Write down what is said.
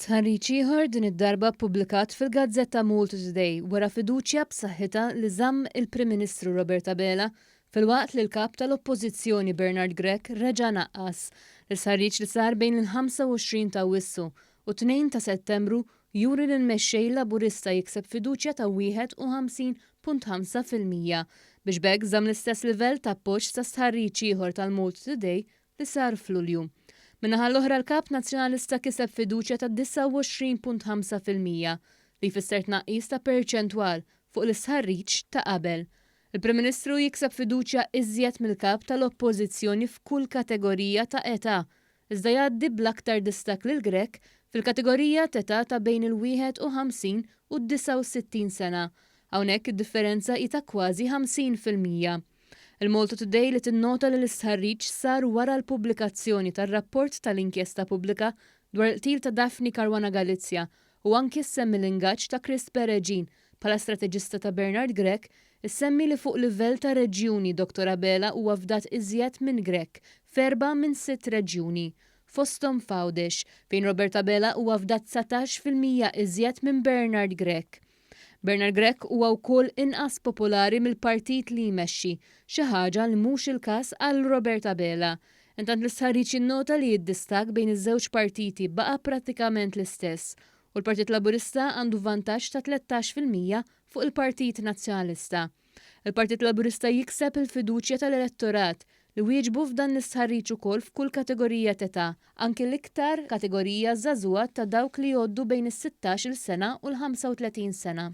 Stħarriġ ieħor din id-darba ppubblikat fil-Gazzetta Malta Today wara fiduċja b'saħħitha li żamm il-Prim Ministru Robert Abela filwaqt li l-kap tal-Oppożizzjoni Bernard Grech reġa' naqqas. L-istħarriġ li sar bejn il-25 ta' Awwissu u 2 ta' Settembru juri li l-mexxej Laburista jikseb fiduċja ta' 51.5% biex b'hekk żamm l-istess livell ta' appoġġ sa stħarriġ ieħor tal-Malta Today li sar f'Lulju. Min-naħa l-oħra l-Kap Nazzjonalista kiseb fiduċja ta' 29.5% li jfisser tnaqqis ta' perċentwal fuq l-istħarriġ ta' qabel. Il-Prim Ministru jikseb fiduċja iżjed mill-kap tal-Oppożizzjoni f'kull kategorija ta' età, iżda jgħaddi bl-aktar distak lil Grech fil-kategorija ta' età ta' bejn il-51 u d-69 sena. Hawnhekk id-differenza hi ta' kważi 50%. Il-Malta Today li tinnota li l-istħarriġ sar wara l-pubblikazzjoni tar-rapport tal-inkjesta pubblika dwar il-qtil ta' Daphne Caruana Galizia u anki semmi l-ingaġġ ta' Chris Pereġin bħala strateġista ta' Bernard Grech, issemmi li fuq livell ta' reġjuni Dr. Abela huwa fdat iżjed minn Grech f'4 minn 6 reġjuni. Fosthom f'Għawdex fejn Robert Abela huwa fdat 19% iżjed minn Bernard Grech. Bernard Grech huwa wkoll inqas popolari mill-partit li jmexxi, xi ħaġa li mhux il-każ għal Robert Abela. Intant l-istħarriġ innota li d-distak bejn iż-żewġ partiti baqa' prattikament l-istess u l-Partit Laburista għandu vantaġġ ta' 13% fuq il-Partit Nazzjonalista. Il-Partit Laburista jikseb il-fiduċja tal-elettorat li wieġbu f'dan l-istħarriġ ukoll f'kull kategorija ta' anke l-iktar kategorija żagħżugħa ta' dawk li jgħoddu bejn is-16 sena u l-35 sena.